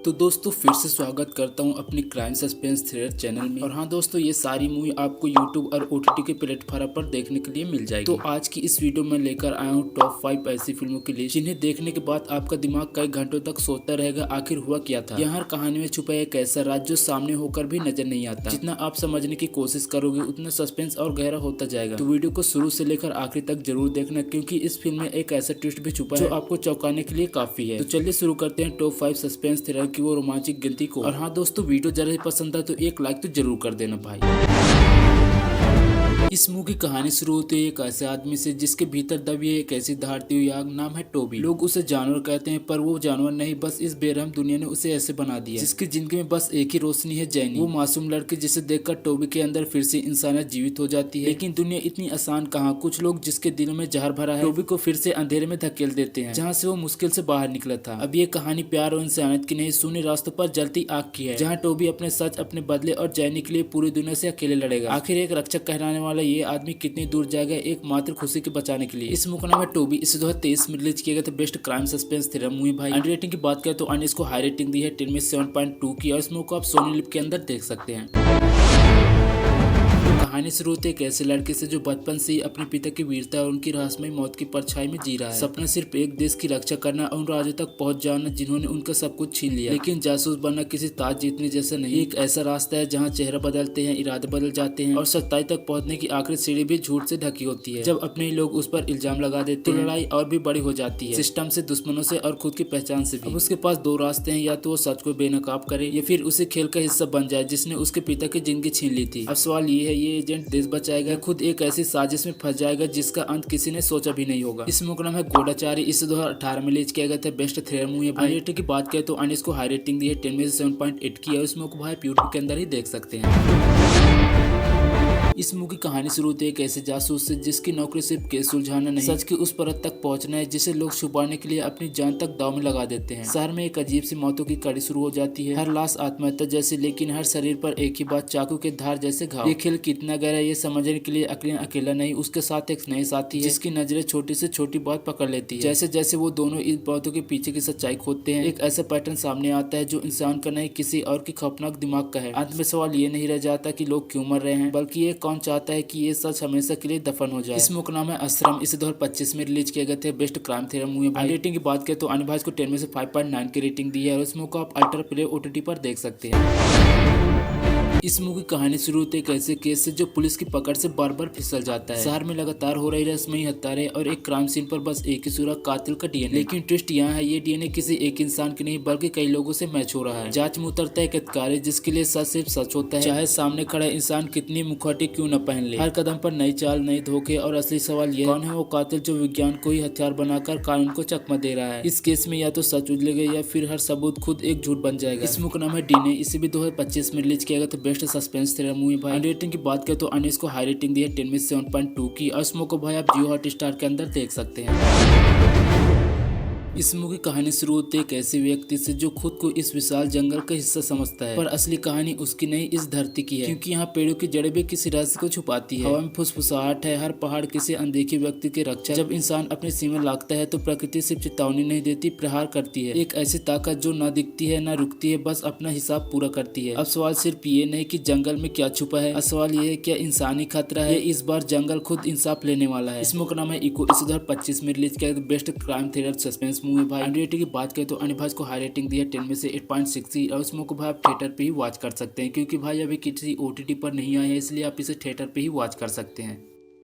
तो दोस्तों फिर से स्वागत करता हूं अपनी क्राइम सस्पेंस थ्रिलर चैनल में। और हाँ दोस्तों, ये सारी मूवी आपको यूट्यूब और OTT के प्लेटफॉर्म पर देखने के लिए मिल जाएगी। तो आज की इस वीडियो में लेकर आया हूं टॉप 5 ऐसी फिल्मों की लिस्ट जिन्हें देखने के बाद आपका दिमाग कई घंटों तक सोचता रहेगा आखिर हुआ क्या था। यहाँ कहानी में छुपा एक ऐसा राज जो सामने होकर भी नजर नहीं आता। जितना आप समझने की कोशिश करोगे उतना सस्पेंस और गहरा होता जाएगा। तो वीडियो को शुरू से लेकर आखिर तक जरूर देखना, क्योंकि इस फिल्म में एक ऐसा ट्विस्ट भी छुपा है जो आपको चौंकाने के लिए काफी है। तो चलिए शुरू करते हैं टॉप 5 सस्पेंस थ्रिलर की वो रोमांचक गिनती को। और हाँ दोस्तों, वीडियो जरा ही पसंद आए तो एक लाइक तो जरूर कर देना भाई। इस मूवी की कहानी शुरू होती है एक ऐसे आदमी से जिसके भीतर दबी है एक ऐसी धारती हुई आग। नाम है टोबी। लोग उसे जानवर कहते हैं, पर वो जानवर नहीं, बस इस बेरहम दुनिया ने उसे ऐसे बना दिया जिसकी जिंदगी में बस एक ही रोशनी है, जैनी। वो मासूम लड़की जिसे देखकर टोबी के अंदर फिर से इंसानियत जीवित हो जाती है। लेकिन दुनिया इतनी आसान कहाँ। कुछ लोग जिसके दिल में जहर भरा है टोबी को फिर से अंधेरे में धकेल देते हैं, जहाँ से वो मुश्किल से बाहर निकला था। अब ये कहानी प्यार और इंसानियत की नहीं, शून्य रास्तों पर जलती आग की है, जहाँ टोबी अपने सच, अपने बदले और जैनी के लिए पूरी दुनिया से अकेले लड़ेगा। आखिर एक रक्षक कहलाने वाला ये आदमी कितनी दूर जाएगा एक मात्र खुशी के बचाने के लिए। इस मुकदमे में टोबी इसे 2023 में रिलीज किया गया था best crime suspense thriller movie भाई। रेटिंग की बात करें तो अन्य इसको हाई रेटिंग दी है 10 में 7.2 की। और इस मूवी को आप सोनी लिव के अंदर देख सकते हैं। कहानी शुरू होती है एक ऐसे लड़के से जो बचपन से ही अपने पिता की वीरता और उनकी रहस्यमयी मौत की परछाई में जी रहा है। सपना सिर्फ एक देश की रक्षा करना और उन राजों तक पहुंच जाना जिन्होंने उनका सब कुछ छीन लिया। लेकिन जासूस बनना किसी ताज जीतने जैसा नहीं, एक ऐसा रास्ता है जहां चेहरा बदलते हैं, इरादे बदल जाते हैं और सच्चाई तक पहुंचने की आखिरी सीढ़ी भी झूठ से ढकी होती है। जब अपने ही लोग उस पर इल्जाम लगा देते हैं, लड़ाई और भी बड़ी हो जाती है, सिस्टम से, दुश्मनों से और खुद की पहचान से भी। अब उसके पास दो रास्ते हैं, या तो वो सच को बेनकाब करे या फिर उसे खेल का हिस्सा बन जाए जिसने उसके पिता की जिंदगी छीन ली थी। अब सवाल ये है, ये एजेंट देश बचाएगा, खुद एक ऐसी साजिश में फंस जाएगा जिसका अंत किसी ने सोचा भी नहीं होगा। इस मुकदमे में गोडाचारी इसे 2018 में रिलीज किया गया था बेस्ट थ्रिलर मूवी। रेटिंग की बात करें तो अनिस को हाई रेटिंग दी है 10 में से 7.8 की। और इस मूवी को भाई यूट्यूब के अंदर ही देख सकते हैं। इस मूवी की कहानी शुरू होती है एक ऐसे जासूस से जिसकी नौकरी सिर्फ केस सुलझाना नहीं, सच की उस परत तक पहुंचना है जिसे लोग छुपाने के लिए अपनी जान तक दांव में लगा देते हैं। शहर में एक अजीब सी मौतों की कड़ी शुरू हो जाती है, हर लाश आत्महत्या जैसी, लेकिन हर शरीर पर एक ही बात, चाकू के धार जैसे घाव। ये खेल कितना गहरा ये समझने के लिए अकलीन अकेला नहीं, उसके साथ एक नए साथी है जिसकी नजरें छोटी से छोटी बात पकड़ लेती है। जैसे जैसे वो दोनों इन बातों के पीछे की सच्चाई खोदते हैं, एक ऐसा पैटर्न सामने आता है जो इंसान का नहीं किसी और की खौफनाक दिमाग का है। अंत में सवाल ये नहीं रह जाता कि लोग क्यों मर रहे हैं, बल्कि ये कौन चाहता है कि ये सच हमेशा के लिए दफन हो जाए। इस मूवी का नाम है आश्रम। इसे 2025 में रिलीज किया गया था best crime thriller movie. Rating की बात करें तो अनिभाज को 10 में से 5.9 की रेटिंग दी है। और इस मूवी को आप अल्ट्रा प्ले OTT पर देख सकते हैं। इस मूवी की कहानी शुरू होती है एक ऐसे केस से जो पुलिस की पकड़ से बार बार फिसल जाता है। शहर में लगातार हो रही रहस्यमयी हत्याएं और एक क्राइम सीन पर बस एक ही सुराग, कातिल का DNA। लेकिन ट्विस्ट यहाँ है, ये DNA किसी एक इंसान की नहीं बल्कि कई लोगों से मैच हो रहा है। जांच में उतरता है एक अधिकारी जिसके लिए सच सिर्फ सच होता है, चाहे सामने खड़ा इंसान कितनी मुखौटी क्यों न पहन ले। हर कदम पर नई चाल, नई धोखे और असली सवाल ये, कौन है वो कातिल जो विज्ञान को ही हथियार बनाकर कानून को चकमा दे रहा है। इस केस में या तो सच उजलेगा या फिर हर सबूत खुद एक झूठ बन जाएगा। इस मूवी का नाम है DNA। इसे भी 2025 में रिलीज किया गया था बेस्ट सस्पेंस थ्रिलर मूवी भाई। रेटिंग की बात करें तो अनिस को हाई रेटिंग दी है 10 में से 7.2 की। और इस मूवी को भाई आप जियो हॉटस्टार के अंदर देख सकते हैं। इस मूवी की कहानी शुरू होती है एक ऐसे व्यक्ति से जो खुद को इस विशाल जंगल का हिस्सा समझता है, पर असली कहानी उसकी नहीं इस धरती की है, क्योंकि यहाँ पेड़ों की जड़ें भी किसी रहस्य को छुपाती है। हवा में फुसफुसाहट है, हर पहाड़ किसी अनदेखे व्यक्ति की रक्षा। जब इंसान अपनी सीमा लांघता है तो प्रकृति सिर्फ चेतावनी नहीं देती, प्रहार करती है। एक ऐसी ताकत जो न दिखती है न रुकती है, बस अपना हिसाब पूरा करती है। अब सवाल सिर्फ ये नहीं कि जंगल में क्या छुपा है, सवाल ये है क्या इंसानी खतरा है। इस बार जंगल खुद इंसाफ लेने वाला है। इस मूवी का नाम है इको। इस 2025 में रिलीज किया गया best crime thriller suspense movie भाई। रेटिंग की बात करें तो अनिभाज को हाई रेटिंग दी है 10 में से 8.6। और उस मूवी को भाई आप थिएटर पे ही वॉच कर सकते हैं, क्योंकि भाई अभी किसी OTT पर नहीं आए हैं, इसलिए आप इसे थिएटर पे ही वॉच कर सकते हैं।